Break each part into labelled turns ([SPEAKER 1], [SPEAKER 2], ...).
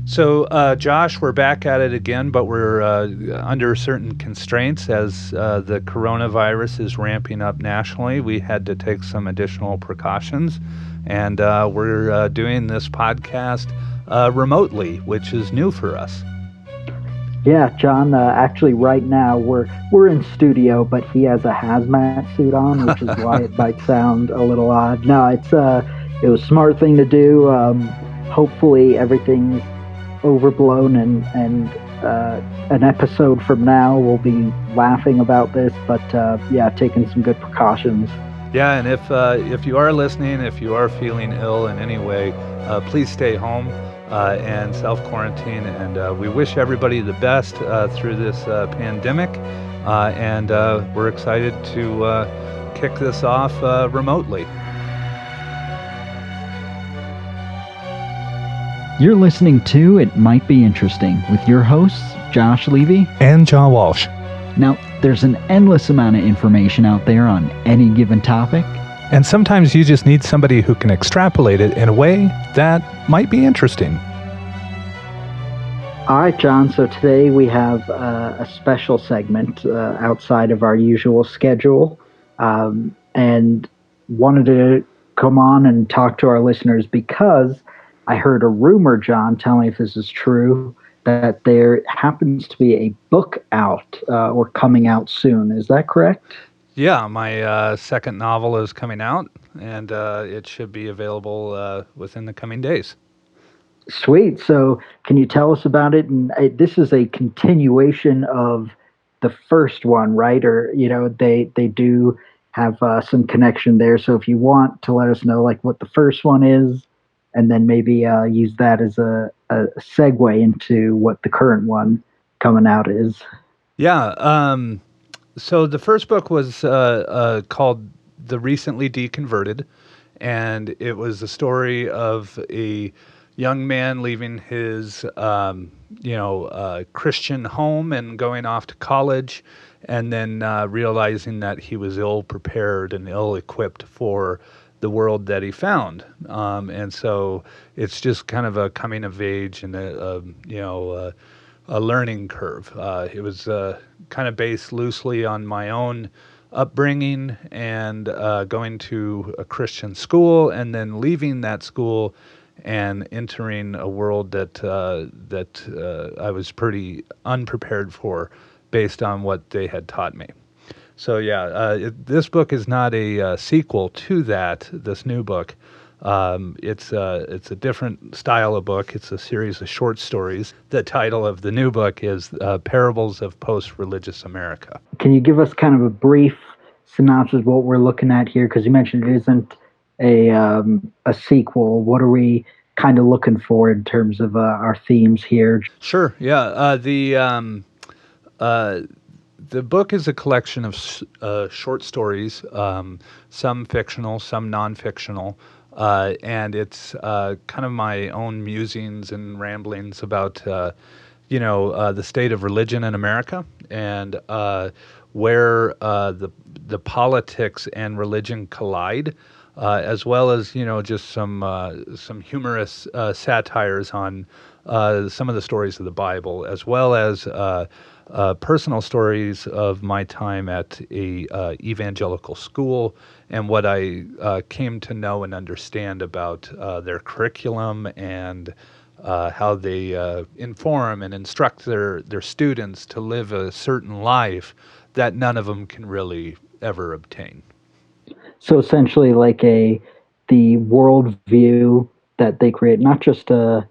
[SPEAKER 1] So, Josh, we're back at it again, but we're under certain constraints as the coronavirus is ramping up nationally. We had to take some additional precautions, and we're doing this podcast remotely, which is new for us.
[SPEAKER 2] Yeah, John. Actually, right now we're in studio, but he has a hazmat suit on, which is why it might sound a little odd. No, it was a smart thing to do. Hopefully, everything's overblown, and an episode from now we'll be laughing about this. But yeah, taking some good precautions.
[SPEAKER 1] Yeah, and if you are listening, if you are feeling ill in any way, please stay home and self-quarantine. And we wish everybody the best through this pandemic. And we're excited to kick this off remotely.
[SPEAKER 3] You're listening to It Might Be Interesting with your hosts, Josh Levy
[SPEAKER 4] and John Walsh.
[SPEAKER 3] Now, there's an endless amount of information out there on any given topic.
[SPEAKER 4] And sometimes you just need somebody who can extrapolate it in a way that might be interesting.
[SPEAKER 2] All right, John. So today we have a special segment outside of our usual schedule, and wanted to come on and talk to our listeners because I heard a rumor, John, tell me if this is true, that there happens to be a book out or coming out soon. Is that correct?
[SPEAKER 1] Yeah, my second novel is coming out, and it should be available within the coming days.
[SPEAKER 2] Sweet. So can you tell us about it? And this is a continuation of the first one, right? Or, they do have some connection there. So if you want to let us know like what the first one is, and then maybe use that as a segue into what the current one coming out is.
[SPEAKER 1] Yeah. So the first book was called The Recently Deconverted, and it was the story of a young man leaving his, Christian home and going off to college, and then realizing that he was ill-prepared and ill-equipped for the world that he found. And so it's just kind of a coming of age and a learning curve. It was kind of based loosely on my own upbringing and going to a Christian school and then leaving that school and entering a world that I was pretty unprepared for based on what they had taught me. So yeah, this book is not a sequel to this new book. It's a different style of book. It's a series of short stories. The title of the new book is Parables of Post-Religious America.
[SPEAKER 2] Can you give us kind of a brief synopsis of what we're looking at here? Because you mentioned it isn't a sequel. What are we kind of looking for in terms of our themes here?
[SPEAKER 1] Sure. Yeah. The book is a collection of short stories, some fictional, some non-fictional, and it's kind of my own musings and ramblings about, the state of religion in America and where the politics and religion collide, as well as just some humorous satires on some of the stories of the Bible, as well as personal stories of my time at a evangelical school and what I came to know and understand about their curriculum and how they inform and instruct their students to live a certain life that none of them can really ever obtain.
[SPEAKER 2] So essentially like the worldview that they create, not just a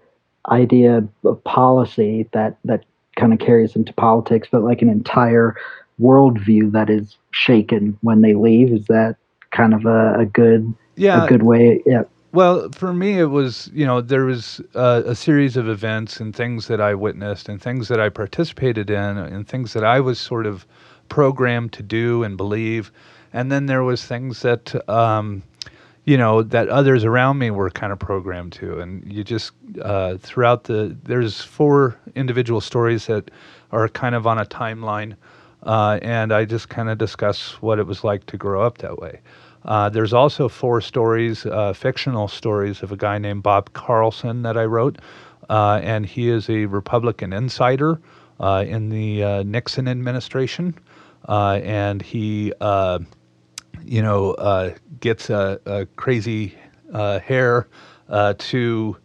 [SPEAKER 2] idea of policy that kind of carries into politics, but like an entire worldview that is shaken when they leave. Is that kind of a good way? Yeah.
[SPEAKER 1] Well, for me, it was, there was a series of events and things that I witnessed and things that I participated in and things that I was sort of programmed to do and believe. And then there was things that, that others around me were kind of programmed to. And you just, there's 4 individual stories that are kind of on a timeline. And I just kind of discuss what it was like to grow up that way. There's also 4 stories, fictional stories of a guy named Bob Carlson that I wrote, and he is a Republican insider in the Nixon administration, and he, gets a crazy hair to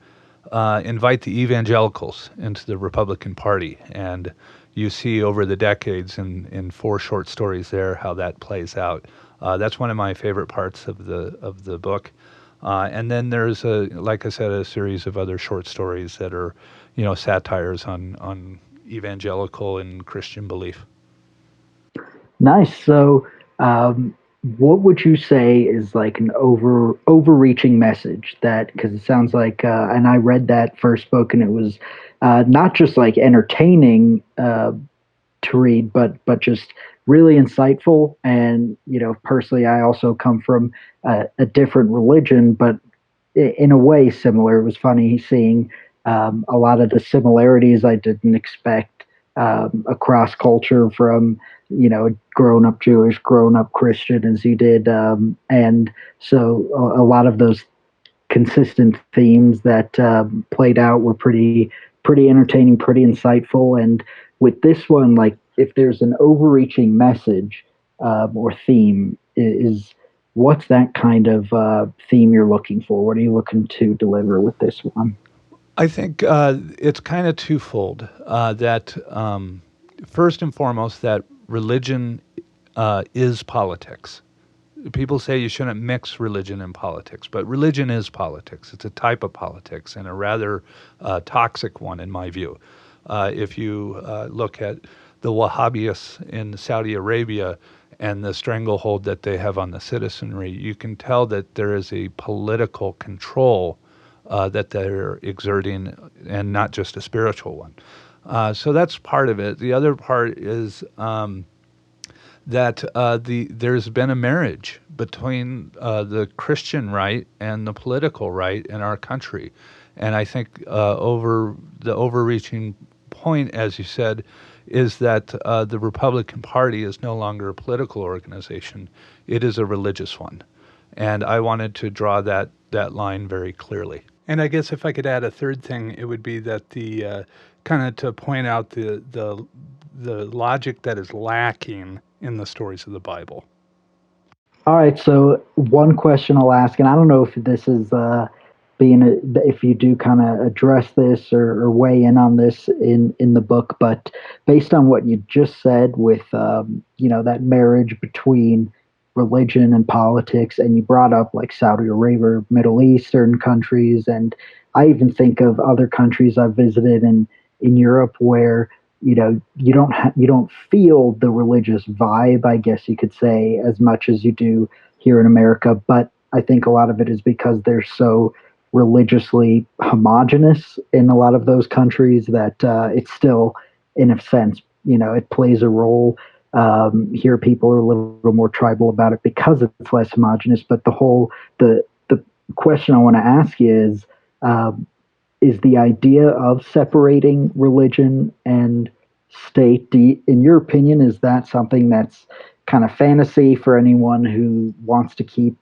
[SPEAKER 1] invite the evangelicals into the Republican Party, and you see over the decades in 4 short stories there how that plays out. That's one of my favorite parts of the book. And then there's like I said, a series of other short stories that are, satires on evangelical and Christian belief.
[SPEAKER 2] Nice. So, what would you say is like an overreaching message that, because it sounds like, and I read that first book and it was not just like entertaining to read, but just really insightful. And personally, I also come from a different religion, but in a way similar. It was funny seeing a lot of the similarities I didn't expect across culture from, grown up Jewish, grown up Christian as you did. And so a lot of those consistent themes that played out were pretty entertaining, pretty insightful. And with this one, like if there's an overreaching message or theme, is what's that kind of theme you're looking for? What are you looking to deliver with this one?
[SPEAKER 1] I think it's kind of twofold. That first and foremost, that religion is politics. People say you shouldn't mix religion and politics, but religion is politics. It's a type of politics and a rather toxic one, in my view. If you look at the Wahhabis in Saudi Arabia and the stranglehold that they have on the citizenry, you can tell that there is a political control that they're exerting, and not just a spiritual one. So that's part of it. The other part is that there's been a marriage between the Christian right and the political right in our country, and I think over the overreaching point, as you said, is that the Republican Party is no longer a political organization; it is a religious one, and I wanted to draw that line very clearly. And I guess if I could add a third thing, it would be that the kind of to point out the logic that is lacking in the stories of the Bible.
[SPEAKER 2] All right, so one question I'll ask, and I don't know if this is if you do kind of address this or weigh in on this in the book, but based on what you just said with that marriage between religion and politics, and you brought up like Saudi Arabia, Middle Eastern countries, and I even think of other countries I've visited in Europe where you don't feel the religious vibe, I guess you could say, as much as you do here in America. But I think a lot of it is because they're so religiously homogenous in a lot of those countries that it's still, in a sense, it plays a role. Here, people are a little more tribal about it because it's less homogenous. But the question I want to ask you is the idea of separating religion and state, in your opinion, is that something that's kind of fantasy for anyone who wants to keep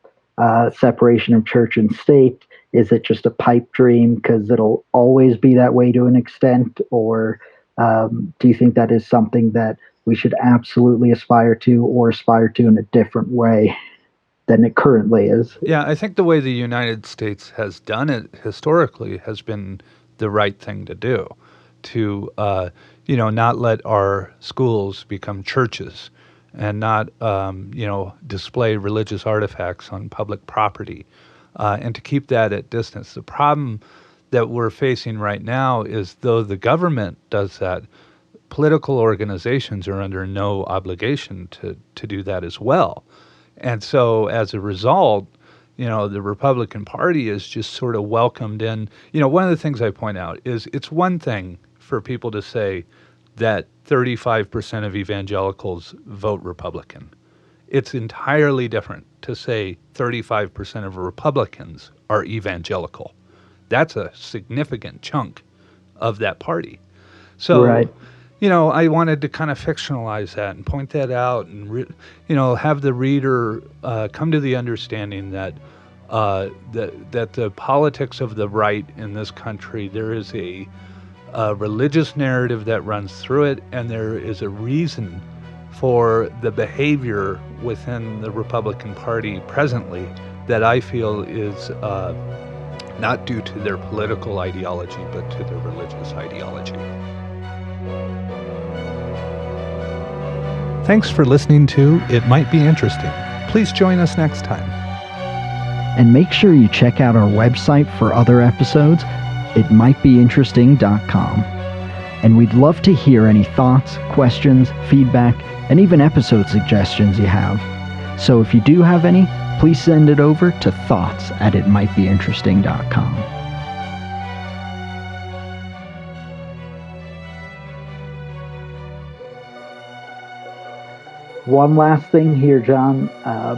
[SPEAKER 2] separation of church and state? Is it just a pipe dream because it'll always be that way to an extent? Or do you think that is something that we should absolutely aspire to, or aspire to in a different way than it currently is?
[SPEAKER 1] Yeah, I think the way the United States has done it historically has been the right thing to do, to not let our schools become churches, and not display religious artifacts on public property, and to keep that at distance. The problem that we're facing right now is, though the government does that, political organizations are under no obligation to do that as well. And so as a result, the Republican Party is just sort of welcomed in. One of the things I point out is it's one thing for people to say that 35% of evangelicals vote Republican. It's entirely different to say 35% of Republicans are evangelical. That's a significant chunk of that party. So,
[SPEAKER 2] Right.
[SPEAKER 1] I wanted to kind of fictionalize that and point that out and, have the reader come to the understanding that that the politics of the right in this country, there is a religious narrative that runs through it, and there is a reason for the behavior within the Republican Party presently that I feel is not due to their political ideology, but to their religious ideology.
[SPEAKER 4] Thanks for listening to It Might Be Interesting. Please join us next time.
[SPEAKER 3] And make sure you check out our website for other episodes, itmightbeinteresting.com. And we'd love to hear any thoughts, questions, feedback, and even episode suggestions you have. So if you do have any, please send it over to thoughts@itmightbeinteresting.com.
[SPEAKER 2] One last thing here, John,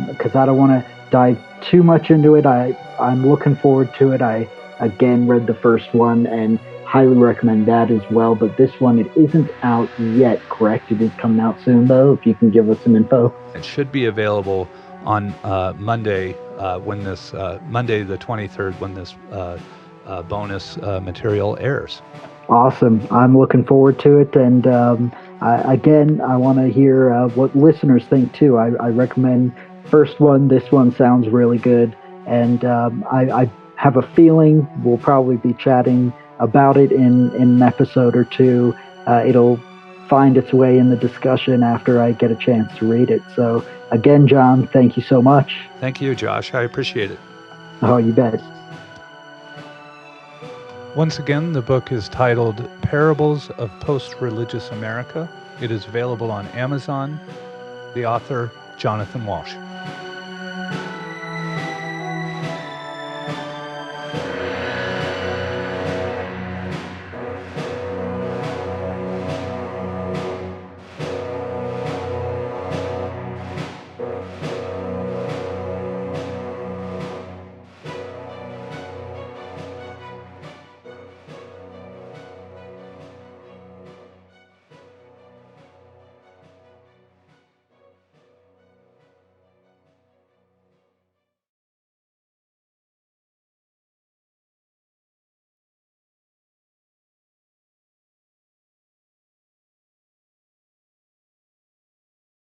[SPEAKER 2] because I don't want to dive too much into it. I'm looking forward to it. I, again, read the first one and highly recommend that as well. But this one, it isn't out yet, correct? It is coming out soon, though, if you can give us some info.
[SPEAKER 1] It should be available on Monday, Monday the 23rd, when this bonus material airs.
[SPEAKER 2] Awesome. I'm looking forward to it. And I want to hear what listeners think, too. I recommend first one. This one sounds really good. And I have a feeling we'll probably be chatting about it in an episode or two. It'll find its way in the discussion after I get a chance to read it. So again, John, thank you so much.
[SPEAKER 1] Thank you, Josh. I appreciate it.
[SPEAKER 2] Oh, you bet.
[SPEAKER 1] Once again, the book is titled Parables of Post-Religious America. It is available on Amazon. The author, Jonathan Walsh.